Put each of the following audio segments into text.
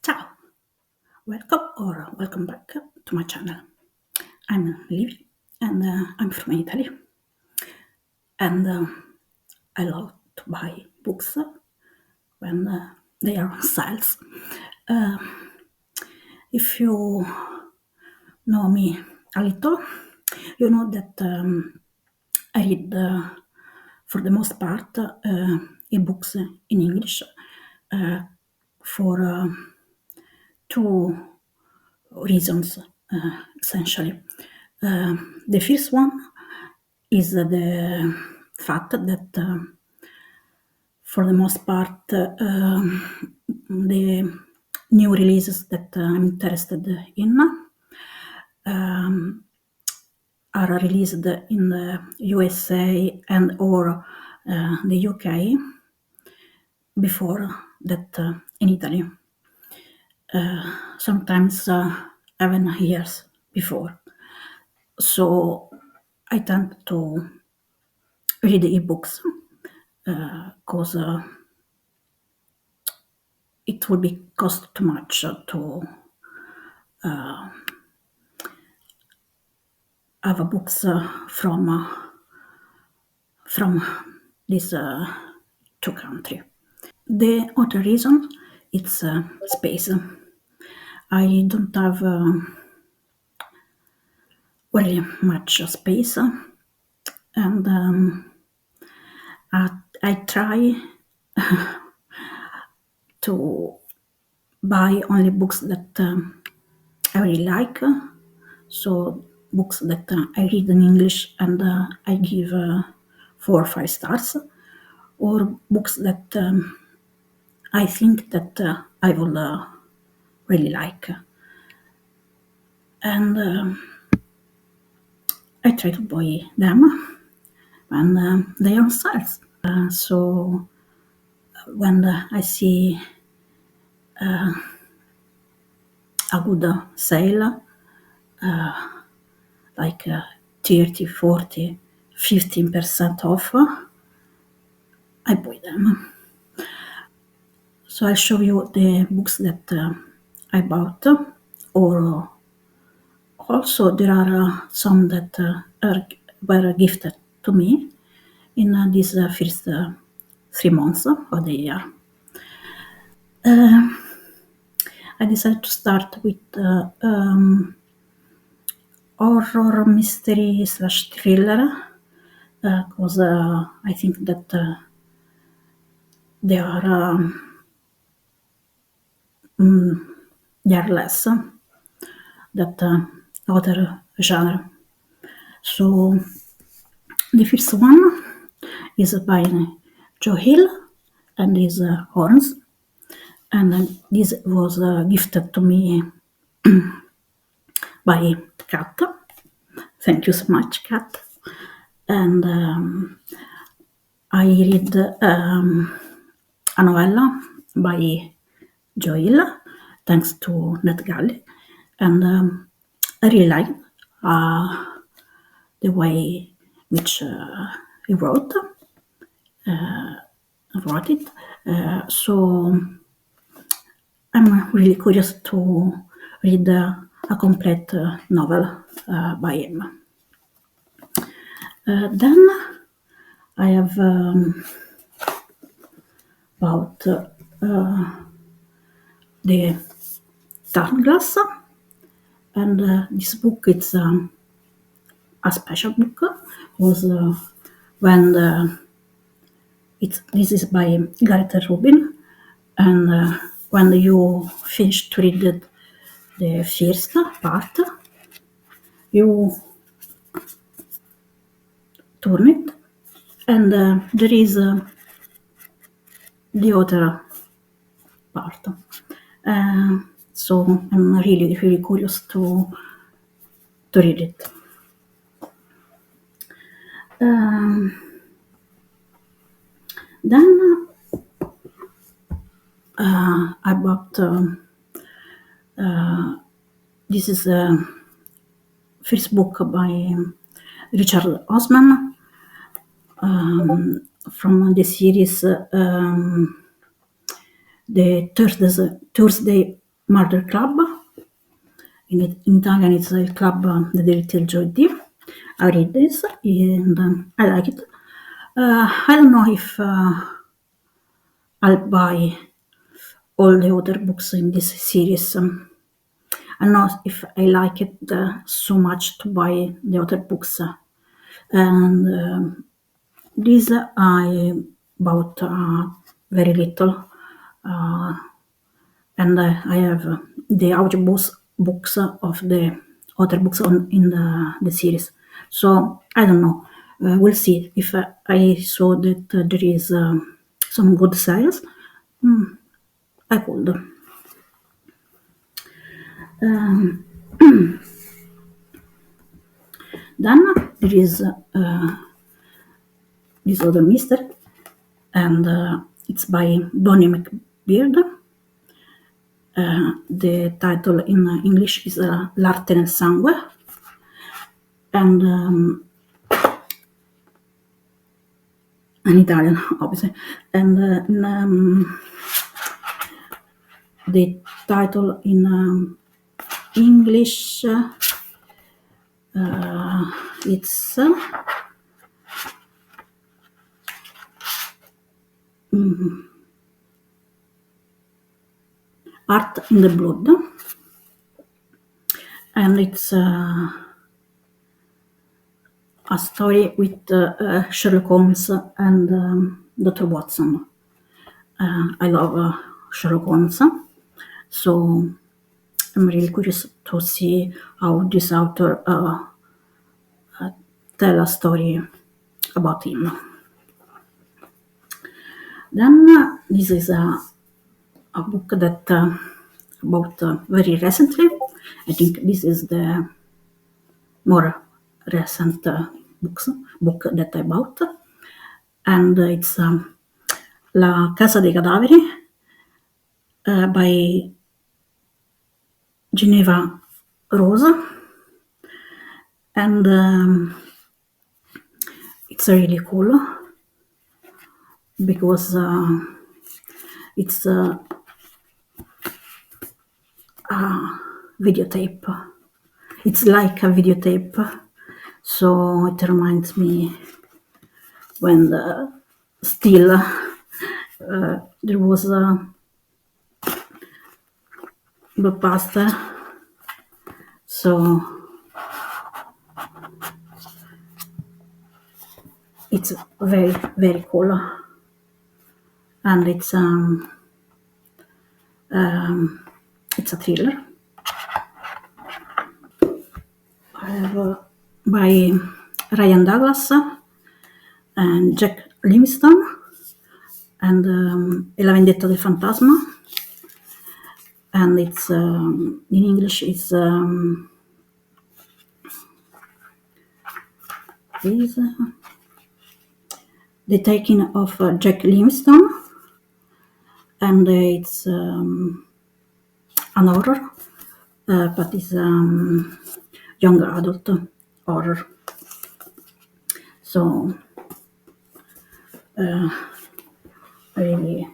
Ciao, welcome back to my channel. I'm Livia and I'm from Italy, and I love to buy books when they are on sales. Uh, if you know me a little, you know that I read for the most part e-books in English uh, for two reasons, essentially. The first one is the fact that, for the most part, the new releases that I'm interested in um, are released in the USA and or the UK before that in Italy. Sometimes even years before. So I tend to read ebooks because it would be cost too much to have a books from these two countries. The other reason it's space. I don't have very much space, and I try to buy only books that I really like. So books that I read in English and I give 4 or 5 stars, or books that I think that I will really like, and I try to buy them when they are on sales. So when I see a good sale, like 30, 40, 15% off, I buy them. So I'll show you the books that I bought, or also there are some that were gifted to me in these first 3 months of the year. I decided to start with horror, mystery slash thriller, because I think that they are they are less that other genre. So the first one is by Joe Hill and his horns, and this was gifted to me by Kat. Thank you so much, Kat. And I read a novella by Joel, thanks to NetGalley, and I really liked uh, the way which he wrote it. So I'm really curious to read a complete novel by him. Then I have bought the Turnglass, and this book it's a special book. Was when this is by Gareth Rubin, and when you finish to read the first part, you turn it, and there is the other part. So I'm really, really curious to read it. Then I bought this is the first book by Richard Osman, from the series The Thursday Murder Club. In Italian, it's il club del delitto del giovedì. I read this and I like it. I don't know if I'll buy all the other books in this series. I don't know if I like it so much to buy the other books. And this I bought very little. And I have the audiobooks of the other books in the series. So I don't know. We'll see if I saw that there is some good sales. I could. Then there is this other mystery, and it's by Bonnie McBeard. The title in English is L'arte nel sangue, and in Italian, obviously. And the title in English, it's Art in the Blood, and it's a story with Sherlock Holmes and Dr. Watson. I love Sherlock Holmes, so I'm really curious to see how this author tell a story about him. Then this is a book that bought very recently. I think this is the more recent book that I bought, and it's La Casa dei Cadaveri by Geneva Rose, and it's really cool because it's a videotape. It's like a videotape, so it reminds me when still there was a blockbuster, so it's very, very cool, and it's a thriller. I have by Ryan Douglas and Jack Livingstone, and E la vendetta del fantasma, and it's in English it's is The Taking of Jack Livingstone, and it's an horror, but it's young adult horror. So really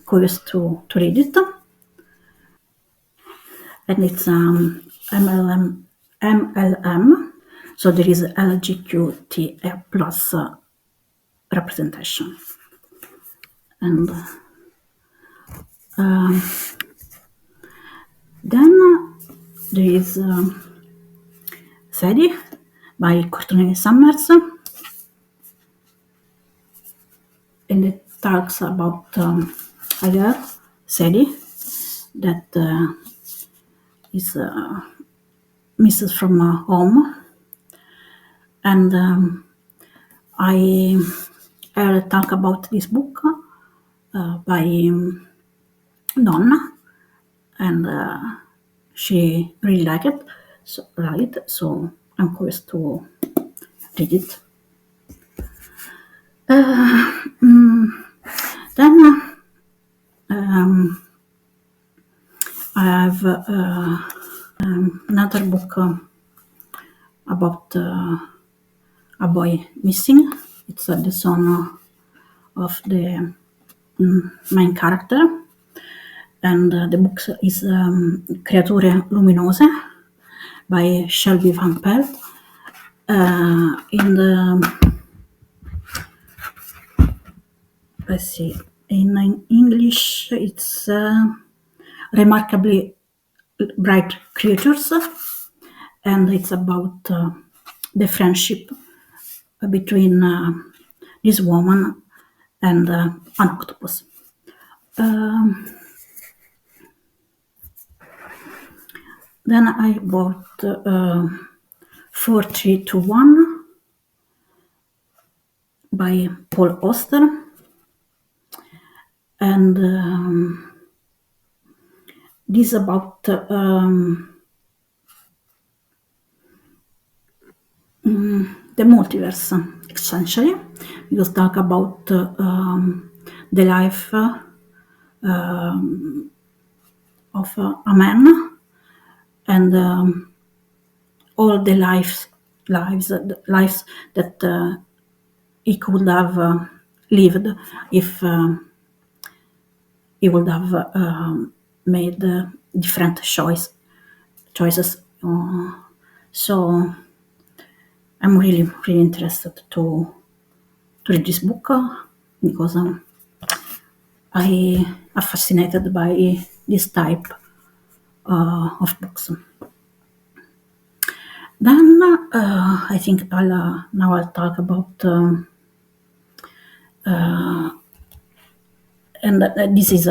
curious to read it. And it's MLM, so there is LGBTQ plus representation. And then there is Sadie by Courtney Summers, and it talks about a girl, Sadie, that is misses from home, and I talk about this book by Donna, and she really liked it, so I'm curious to read it. Then I have another book about a boy missing. It's the son of the main character, and the book is Creature Luminose by Shelby Van Pelt. In the let's see, in English it's Remarkably Bright Creatures, and it's about the friendship between this woman and an octopus. Um, then I bought 4321 by Paul Auster, and this is about the multiverse, essentially, because talk about the life of a man and all the lives that he could have lived if he would have made different choices. So I'm really interested to read this book because I am fascinated by this type of books. Then I think now I'll talk about and this is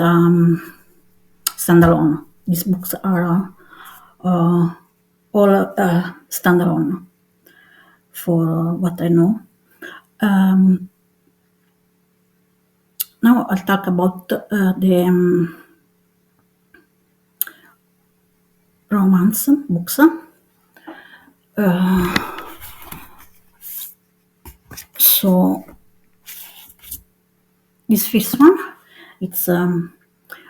standalone. These books are all standalone for what I know. Now I'll talk about the romance books. So this first one, it's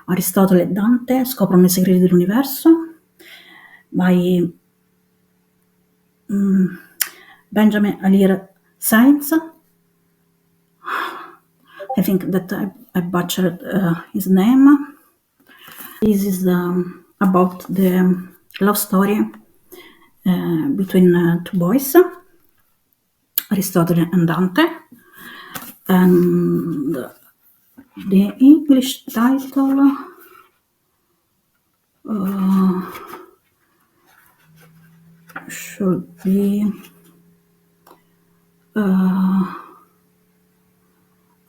Aristotele e Dante scoprono i segreti dell'universo by Benjamin Alir Sainz. I think that I butchered his name. This is about the love story between two boys, Aristotle and Dante. And the English title should be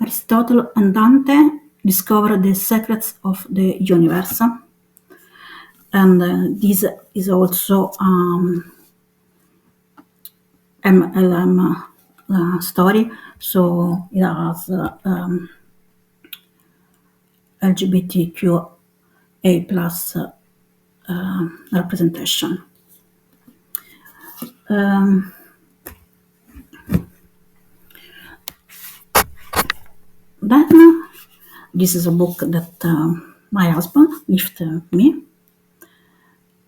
Aristotle and Dante discover the secrets of the universe. And this is also MLM story, so it has LGBTQA plus representation. Then this is a book that my husband gifted me,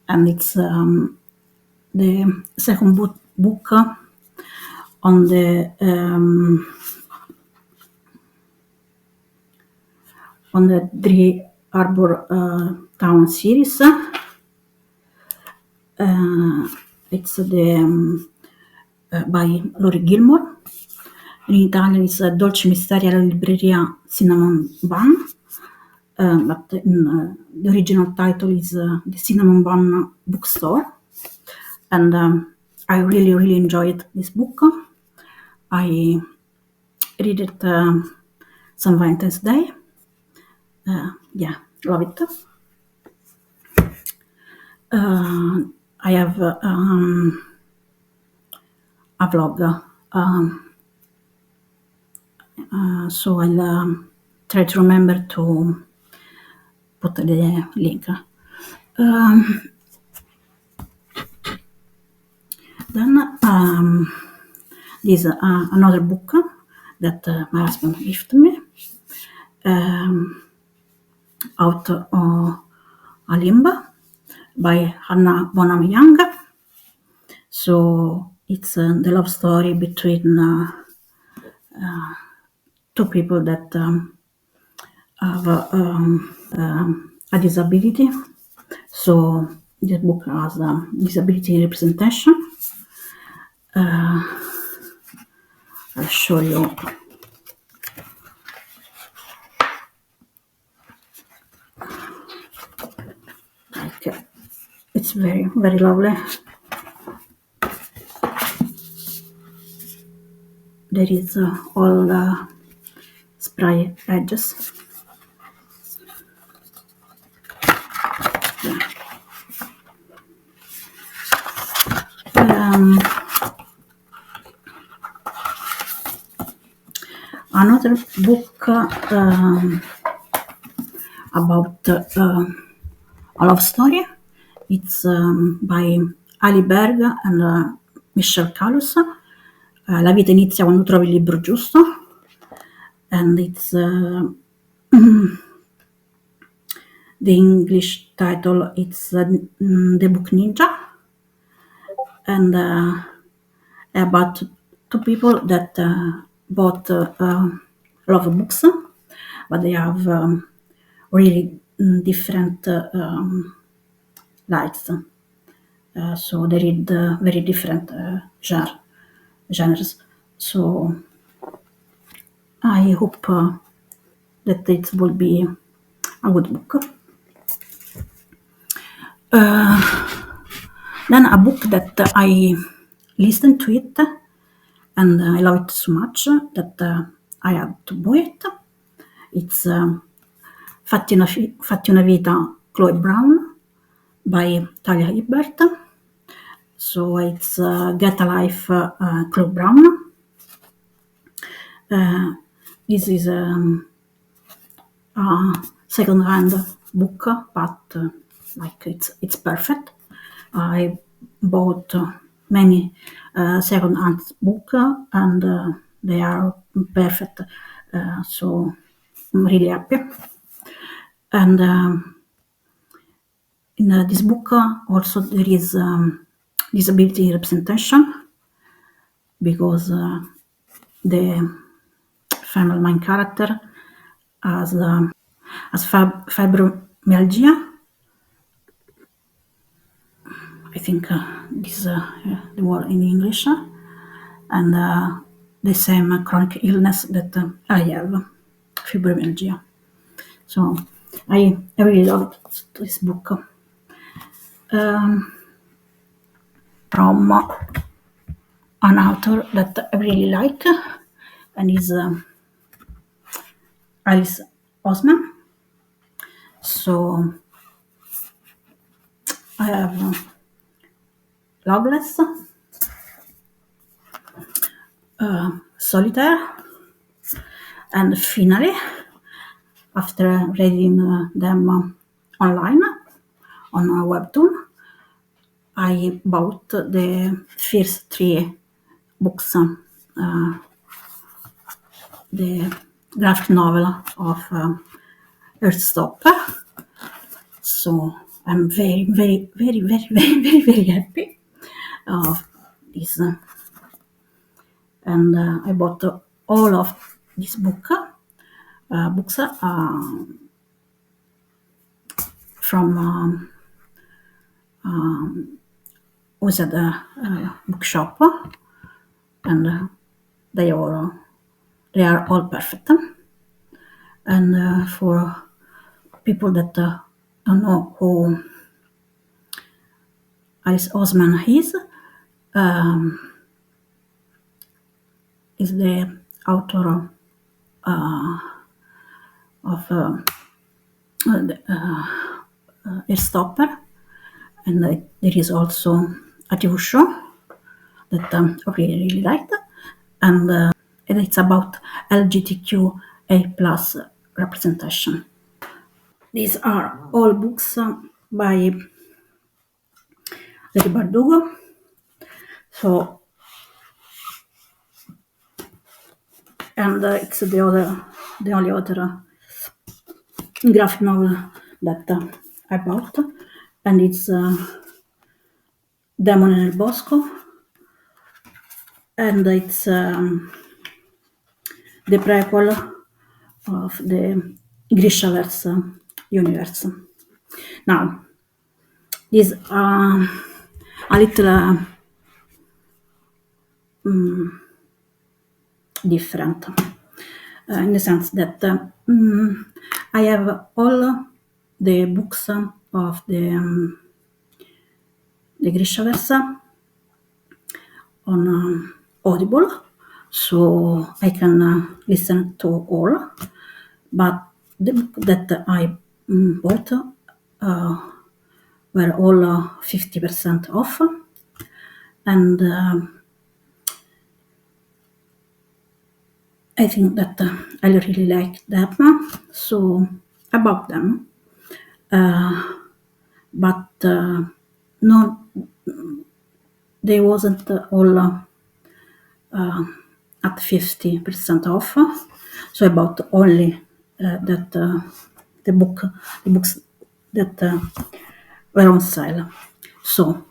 and it's the second book on the Three Harbor Town series. It's the by Lori Gilmore. In Italian it's Dolci Misteri alla Libreria Cinnamon Bun, but in, the original title is the Cinnamon Bun Bookstore. And I really enjoyed this book. I read it some Valentine's Day. Yeah, love it. I have a vlog, so I'll try to remember to put the link. Then this is another book that my husband gifted me, Out of a Limb by Hannah Bonham Young. So It's the love story between two people that have a disability. So this book has disability representation. I'll show you. Like, it's very, very lovely. There is all spray edges. Um, Another book about a love story. It's by Ali Berg and Michelle Calus. La vita inizia quando trovi il libro giusto. And it's the English title. It's The Book Ninja, and about two people that both love books, but they have really different likes. So they read very different genres. So I hope that it will be a good book. Then a book that I listened to it and I love it so much that I had to buy it. It's Fatti una vita, Chloe Brown by Talia Hibbert. So it's Get a Life, Chloe Brown. This is a second-hand book, but like it's perfect. I bought many second-hand books, and they are perfect. So I'm really happy. And in this book also there is disability representation because the female main character has fibromyalgia. I think this is the word in English, and the same chronic illness that I have, fibromyalgia. So I really love this book. From an author that I really like, and is Alice Osman. So I have Loveless, Solitaire, and finally, after reading them online on a webtoon, I bought the first three books, the graphic novel of Earthstopper. So I'm very, very, very, very, very, very, very happy of this. And I bought all of these books from was at the bookshop, and they are all perfect. And for people that don't know who Alice Osman is the author of Stopper, and there is also a TV show that I really, really liked, and it's about LGBTQA plus representation. These are all books by Lady Bardugo. So, and it's the only other graphic novel that I bought, and it's Demone nel bosco and it's the prequel of the Grishaverse universe. Now, this a little different in the sense that I have all the books of the Grishaverse on Audible, so I can listen to all. But the book that I bought were all 50% off, and I think that I really like them, so I bought them. But no, they wasn't all at 50% off, so I bought only that the books that were on sale. So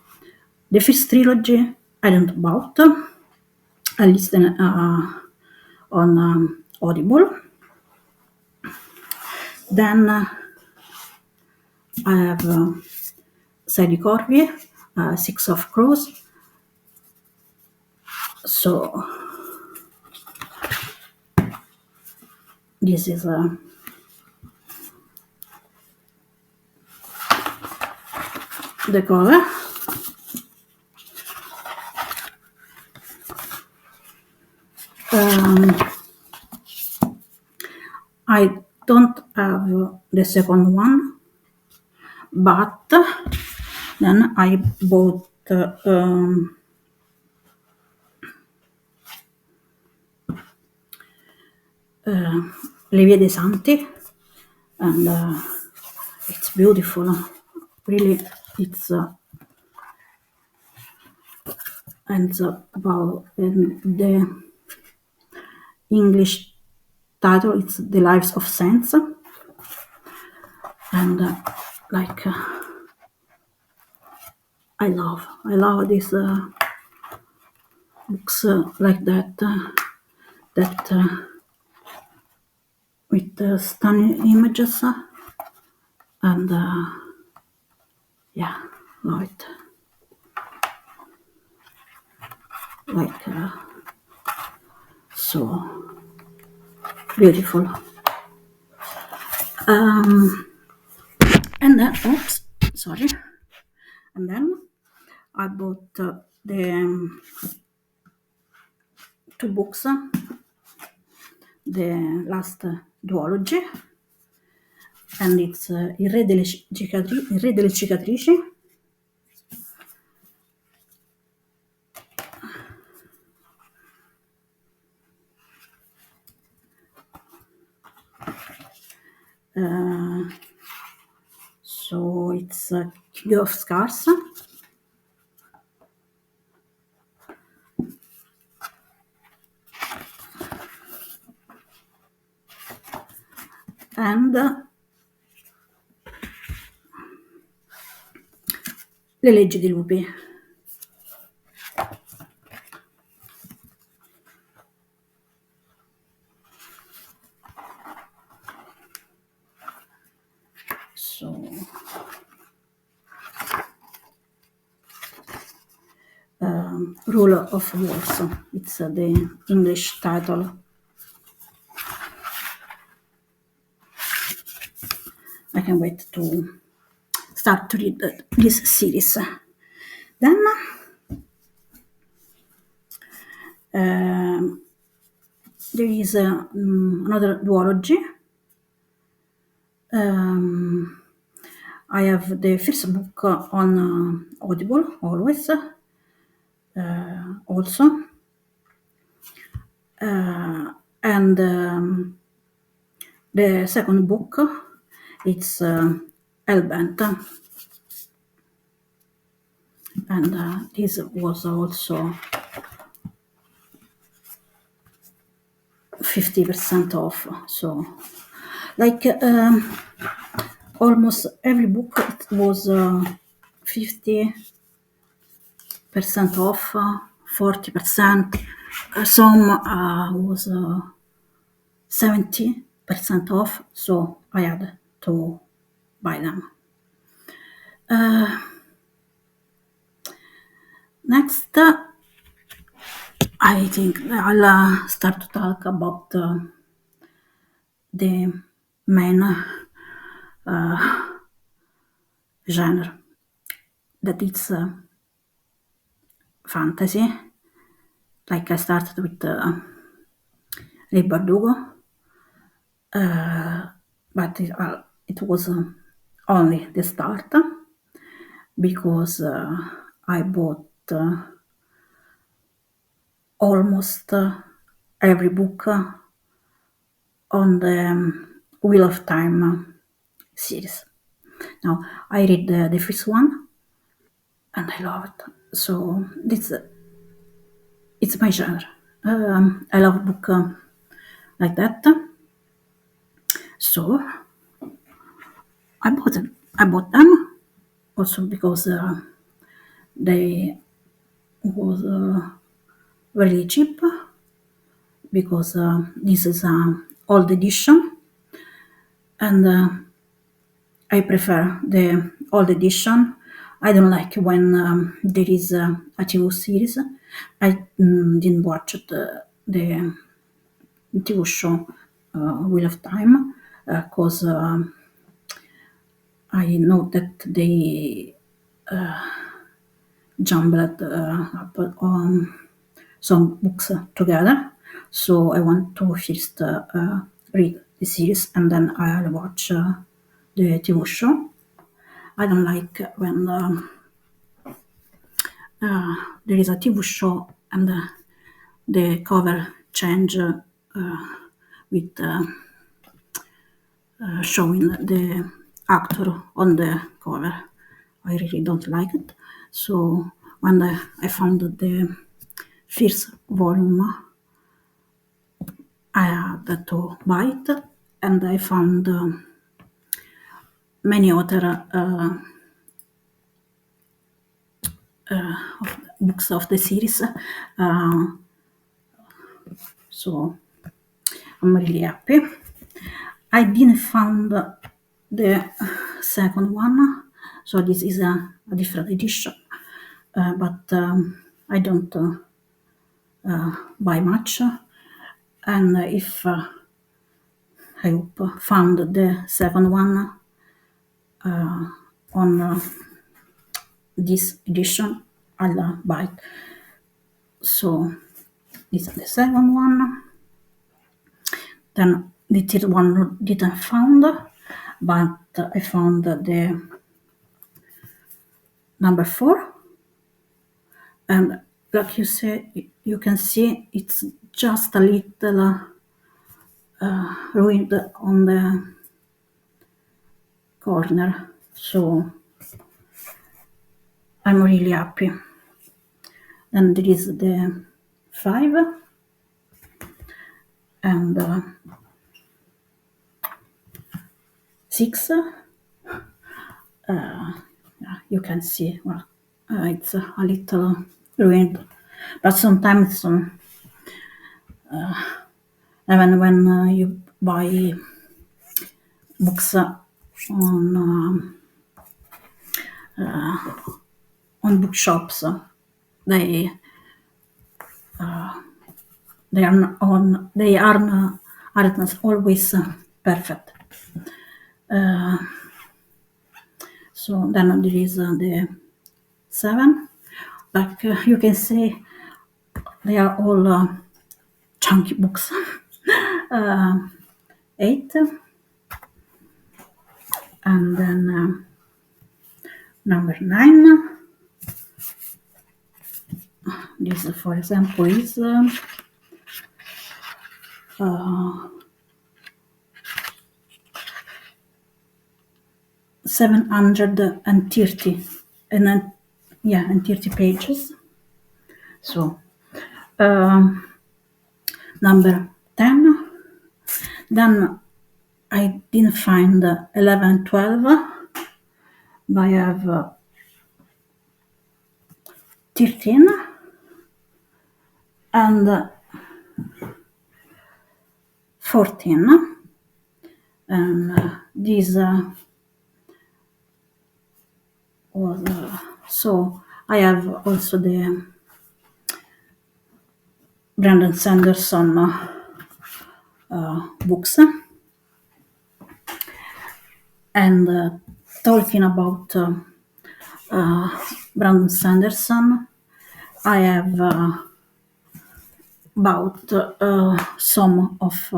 the first trilogy I didn't bought. I listened on Audible. Then I have Sadie Corby, Six of Crows. So this is the cover. I don't have the second one, but then I bought Le Vie dei Santi, and it's beautiful. Really, it's and about the English title. It's The Lives of Saints, and like I love these books like that. That with stunning images and yeah, love it. Like so beautiful. And then, oops, sorry. And then I bought the two books, the last duology, and it's Il Re delle Cicatrici. So it's King of Scars. And Le leggi di lupi. So Rule of Wars, it's the English title. I can wait to start to read this series. Then there is another duology. I have the first book on Audible always, also, and the second book it's Hellbent, and this was also 50% off. So, like almost every book it was 50% off, 40%. Some was 70% off, so I had to buy them. Next, I think I'll start to talk about the main genre that it's fantasy. Like I started with Il Bardugo, but it was only the start because I bought almost every book on the Wheel of Time series. Now I read the first one and I love it. So it's my genre. I love book like that. So I bought them also because they was really cheap because this is an old edition and I prefer the old edition. I don't like when there is a TV series. I didn't watch the TV show Wheel of Time because I know that they jumbled up some books together. So I want to first read the series and then I'll watch the TV show. I don't like when there is a TV show and the cover change with showing the actor on the cover. I really don't like it. So when I found the first volume, I had to buy it, and I found many other books of the series. So I'm really happy. I didn't find the second one, so this is a different edition, but I don't buy much. And if I hope found the second one on this edition, I'll buy it. So this is the second one. Then the third one didn't found, but I found the number 4. And like you can see it's just a little ruined on the corner. So I'm really happy. Then there is the 5 and 6. You can see, well, it's a little ruined, but sometimes even when you buy books on bookshops, they aren't always perfect. So then there is the 7. Like you can see, they are all chunky books. 8, and then number 9. This, for example, is 730 and then, and 30 pages. So number 10. Then I didn't find 11, 12, but I have 13 And 14. And this was so I have also the Brandon Sanderson books. And talking about Brandon Sanderson, I have bought some of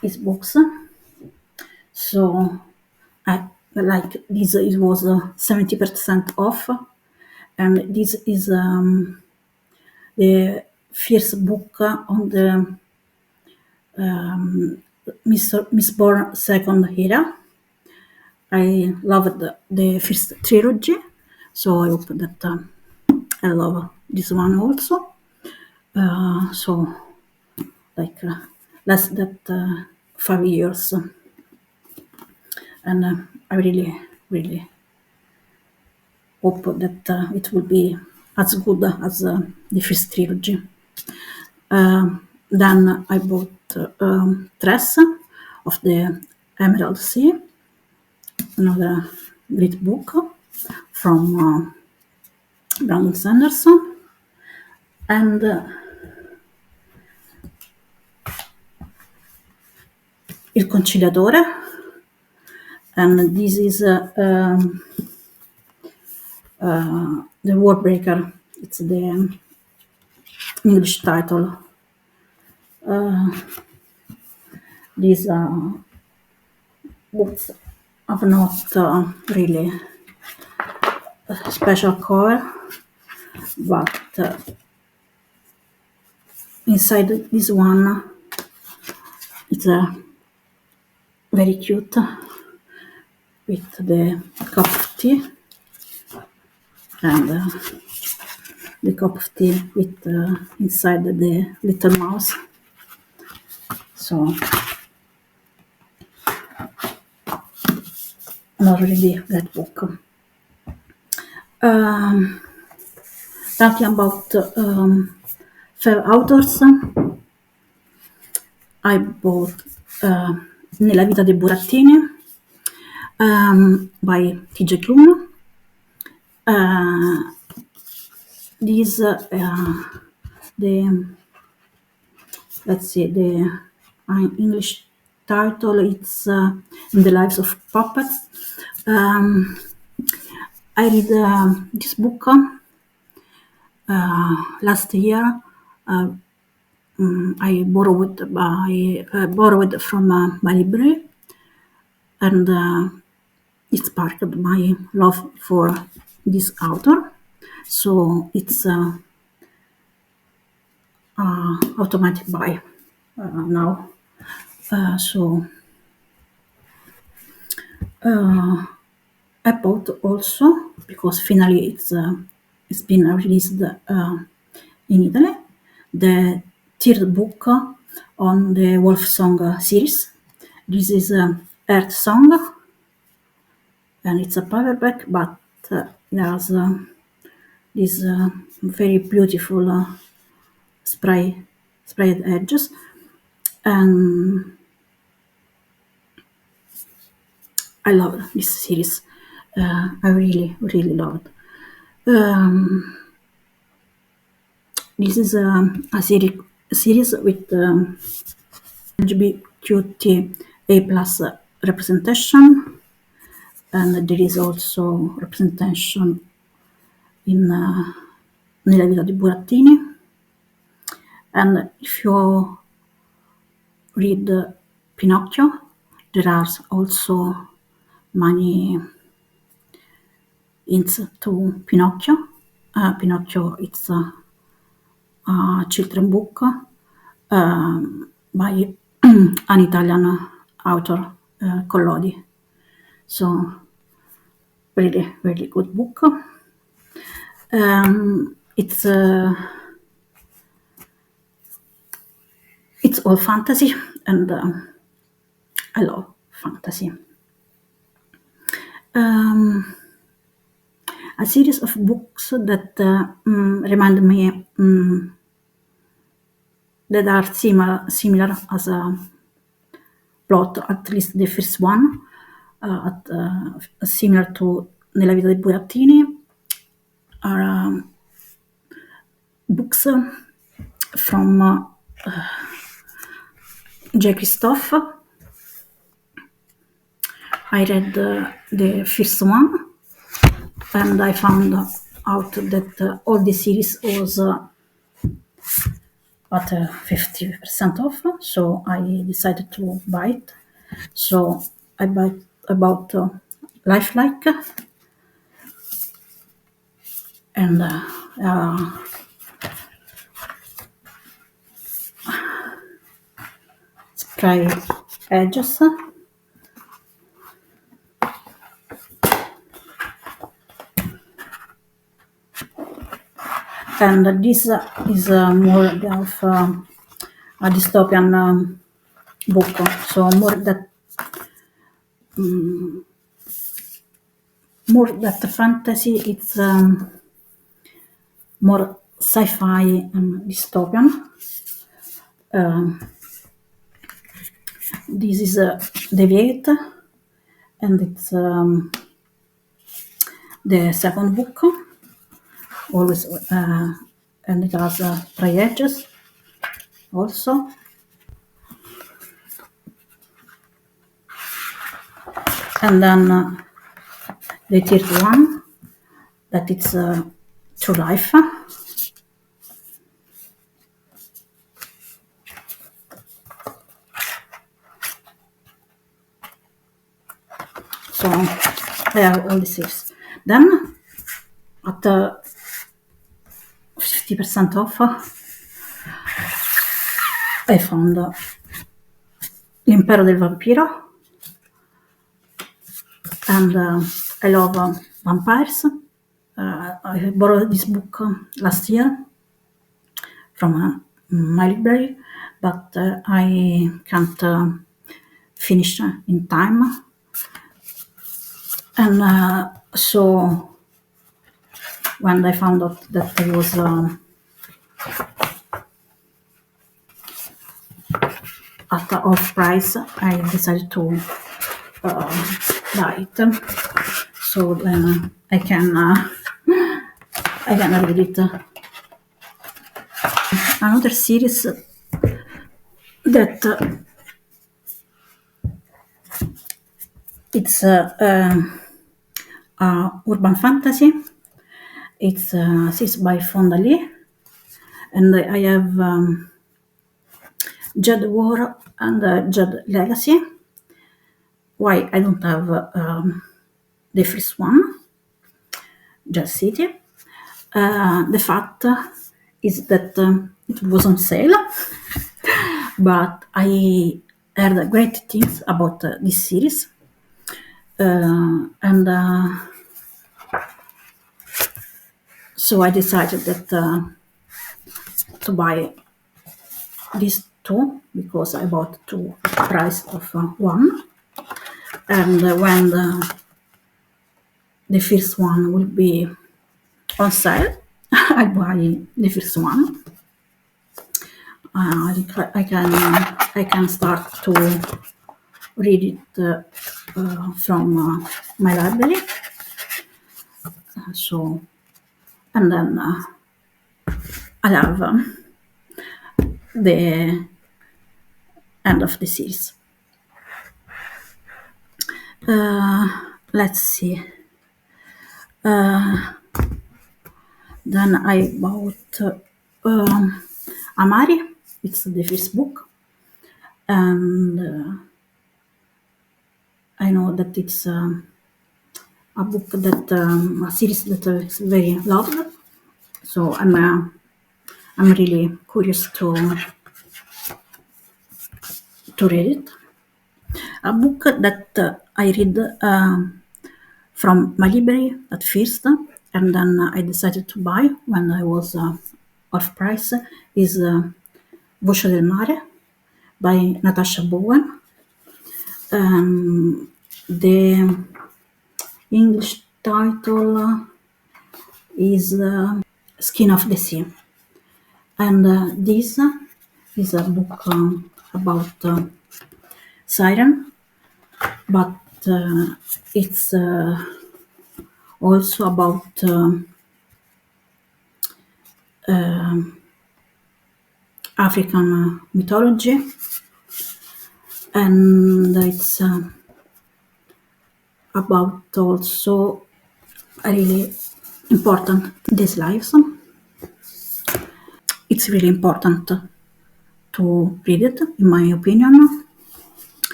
his books. So I like this. It was 70% off, and this is the first book on the Miss Bourne second era. I loved the first trilogy, so I hope that I love this one also. So, like less than 5 years, and I really, really hope that it will be as good as the first trilogy. Then I bought Tress of the Emerald Sea, another great book from Brandon Sanderson, and Il Conciliatore, and this is the Warbreaker. It's the English title. These books have not really a special cover, but inside this one it's very cute with the cup of tea, and the cup of tea with inside the little mouse. So not really that book. Talking about fair authors, I bought Nella vita dei burattini by T.J. Klune. This the let's see the English title. It's In the Lives of Puppets. I read this book last year. I borrowed from my library, and it sparked my love for this author. So it's automatic buy now. So I bought also because finally it's been released in Italy, the third book on the Wolf Song series. This is Earth Song, and it's a paperback, but it has these very beautiful sprayed edges, and I love this series. I really, really love it. This is a series with LGBTQIA plus representation, and there is also representation in Nella vita di Burattini. And if you read Pinocchio, there are also many hints to Pinocchio. Pinocchio it's a children book by an Italian author, Collodi. So really, really good book. It's all fantasy, and I love fantasy. a series of books that remind me that are similar as a plot, at least the first one, similar to Nella vita dei burattini, are books from J. Christophe. I read the first one, and I found out that all the series was at 50% off, so I decided to buy it. So I bought Lifelike, and spray edges. And this is more of a dystopian book, so more that fantasy. It's more sci-fi and dystopian. This is Deviate, and it's the second book. Always, and it has three edges also. And then the third one, that it's True Life. So they are all the series. Then at 50% off, I found L'impero del vampiro, and I love vampires. I borrowed this book last year from my library, but I can't finish in time. And so when I found out that it was at off price, I decided to buy it. So then I can read it. Another series that it's urban fantasy. It's series by Fonda Lee, and I have Jade War and Jade Legacy. Why I don't have the first one, Jade City? The fact is that it was on sale, but I heard great things about this series, and so I decided that to buy these two, because I bought two at the price of one, and when the first one will be on sale, I'll buy the first one. I can start to read it from my library. So, and then I'll have the end of the series. Let's see. Then I bought Amari. It's the first book, and I know that it's a book that a series that is very loved. So I'm really curious to read it. A book that I read from my library at first, and then I decided to buy when I was off price, is Voce del Mare by Natasha Bowen. The English title is Skin of the Sea. And this is a book about siren, but it's also about African mythology, and it's about also really important these lives. It's really important to read it, in my opinion.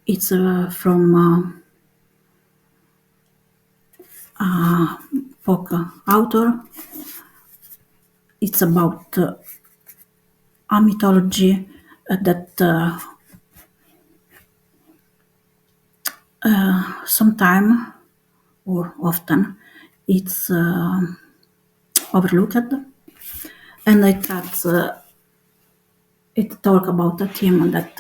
It's from a folk author. It's about a mythology that sometime or often it's overlooked, and it talk about a theme that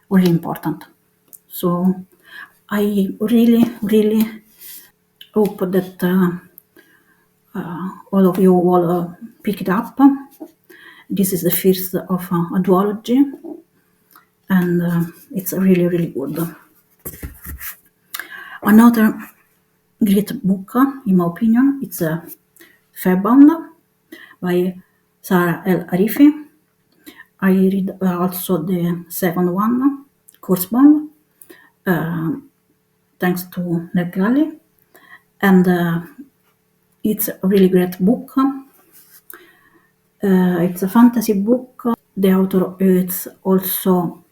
really important. So I really hope that all of you will pick it up. This is the first of a duology, and it's really good. Another great book, in my opinion, it's Fairbound by Sarah El Arifi. I read also the second one, Coursebound, thanks to Ned Glally, and it's a really great book. It's a fantasy book. The author is also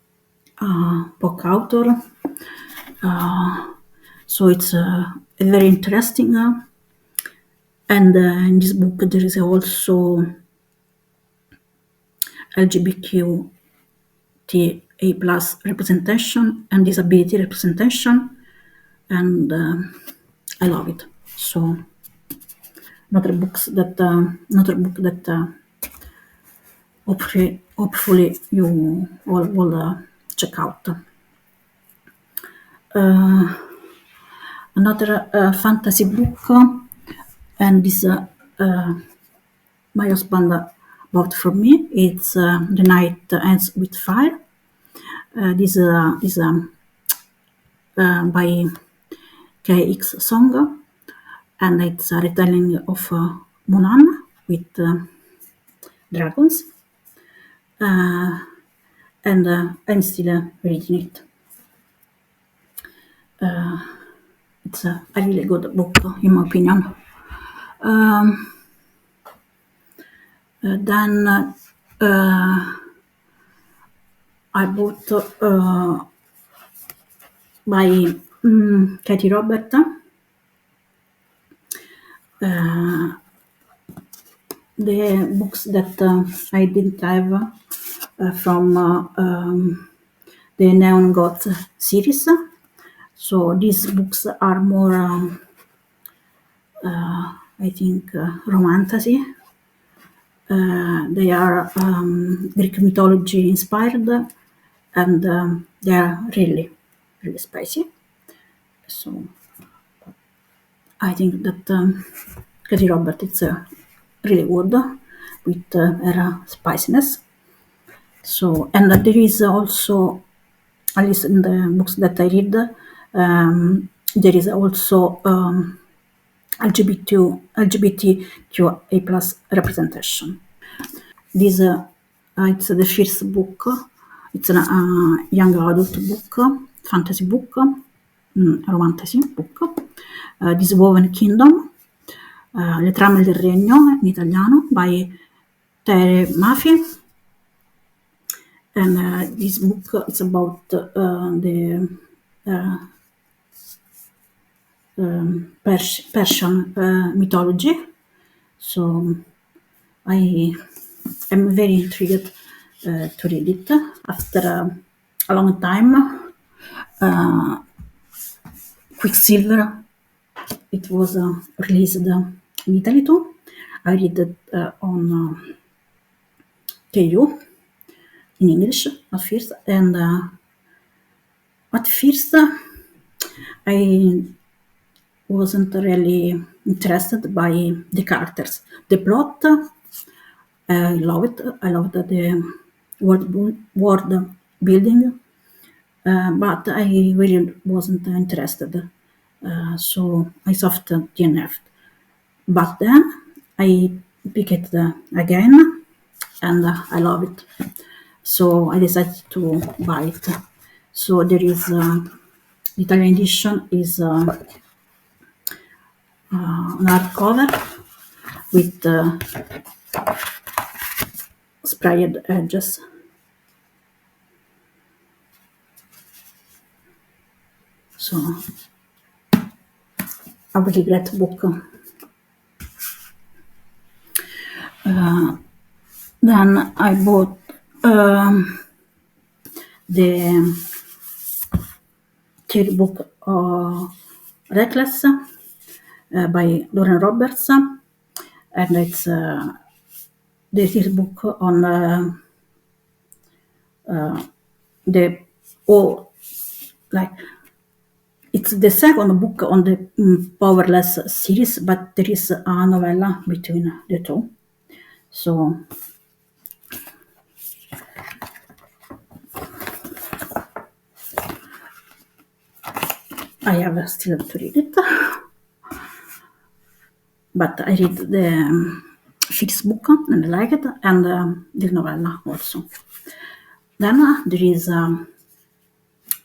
a book author, so it's very interesting. And in this book there is also LGBTQIA plus representation and disability representation, and I love it. So another book that hopefully you all will check out. Another fantasy book, and this my husband bought for me. It's The Night Ends with Fire. This is by KX Song, and it's a retelling of Munan with dragons. And I'm still reading it. It's a really good book, in my opinion. Then I bought by Katie Robert the books that I didn't have from the Neon Goth series. So these books are more, I think, romantasy. They are Greek mythology inspired, and they are really spicy. So I think that Katie Robert is really good with her spiciness. So, and there is also, at least in the books that I read, there is also LGBTQA plus representation. This it's the first book. It's a young adult book, fantasy book, romantasy book. This Woven Kingdom, Le trame del regno in italiano, by Tere Mafi. And this book is about the Persian mythology. So I am very intrigued to read it. After a long time, Quicksilver, it was released in Italy too. I read it on KU in English at first, and at first I wasn't really interested by the characters. The plot, I love it. I love the world building, but I really wasn't interested. So I soft DNF. But then I pick it again, and I love it. So I decided to buy it. So there is the Italian edition is an hardcover with sprayed edges. So a really great book. Then I bought the third book, Reckless, by Lauren Roberts, and it's the third book on the like it's the second book on the Powerless series, but there is a novella between the two. So I have still to read it, but I read the fifth book and I like it, and the novella also. Then there is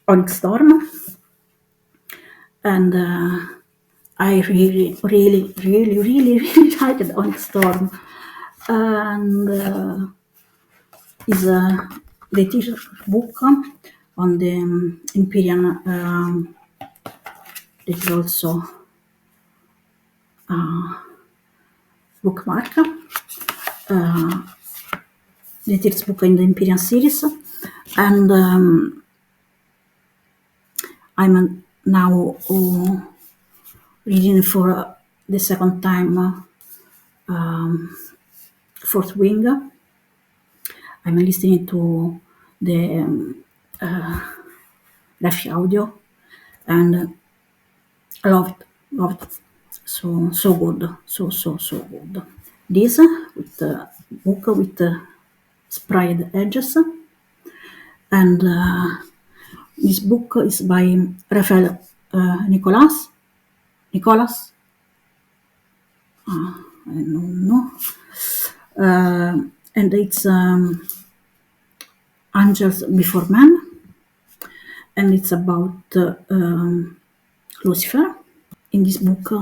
Onyx Storm, and I really liked Onyx Storm, and is the teacher book on the Imperial. It is also bookmark. The third book in the Imperial series, and I'm now reading for the second time Fourth Wing. I'm listening to the Graph audio, and I love it. So good, so good. This with the book with sprayed edges, and this book is by Raphael Nicolas. I don't know. And it's Angels Before Men, and it's about Lucifer. In this book,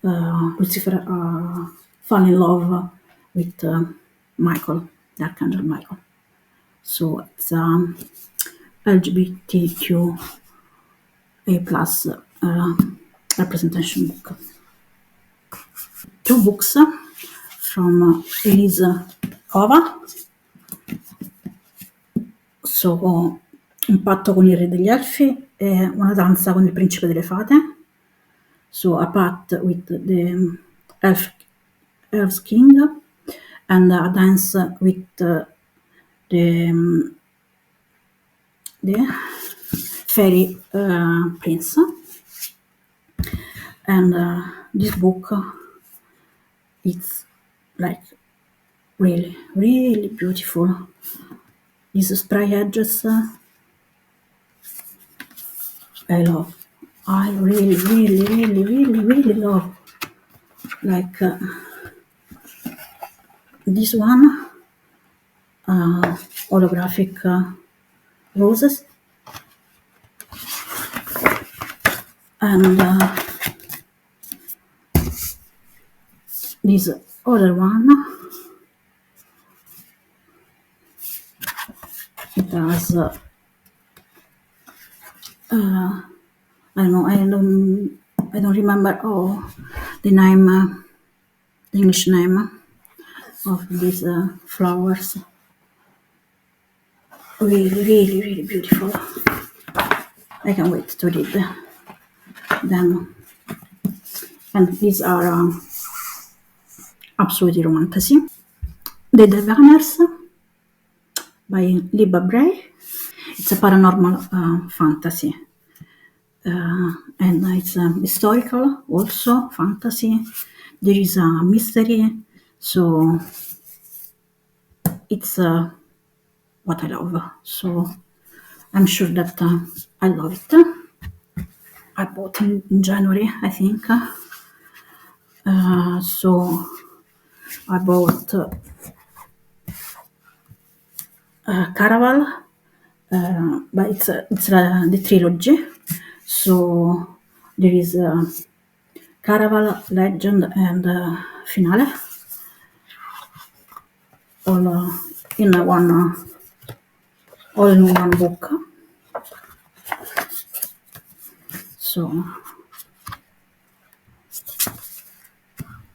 Lucifer fall in love with Michael, the Archangel Michael. So it's LGBTQA plus representation book. Two books from Elise Cova. So Un patto con il re degli elfi e Una danza con il principe delle fate. So a pact with the elf king, and a dance with the fairy prince. And this book, it's like really beautiful. These spray edges, I love. I really love. Like this one, holographic roses, and this other one, it has I don't remember the name, the English name of these flowers. Really beautiful. I can't wait to read them. And these are absolutely romantic. The Diviners by Libba Bray. It's a paranormal fantasy. and it's historical, also fantasy. There is a mystery, so it's what I love. So I'm sure that I love it. I bought in January, I think. So I bought Caraval, but it's the trilogy. So there is Caraval, Legend, and Finale, all in one, all in one book. So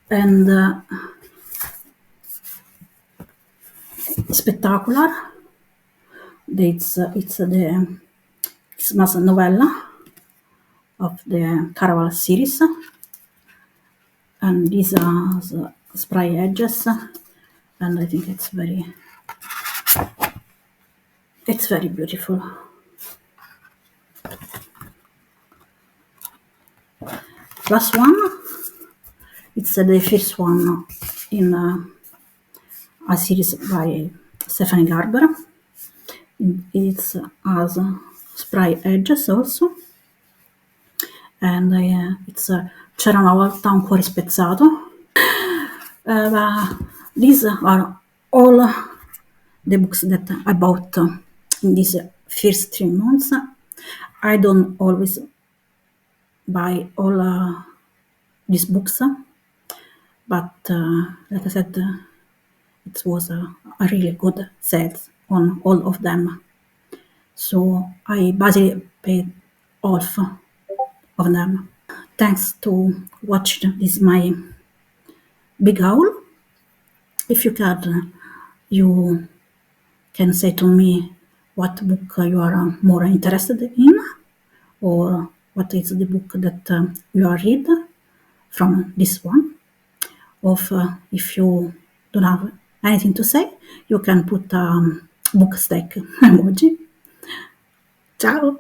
and Spectacular. It's the Christmas novella of the Caraval series, and these are the spray edges, and I think it's very beautiful. Last one, it's the first one in a series by Stephanie Garber. It has spray edges also, and it's C'era una volta un cuore spezzato. These are all the books that I bought in these first 3 months. I don't always buy all these books, but like I said, it was a really good sales on all of them. So I basically paid half of them. Thanks to watch this my big haul. If you can, you can say to me what book you are more interested in, or what is the book that you are read from this one. Or if you don't have anything to say, you can put book stack emoji. Ciao!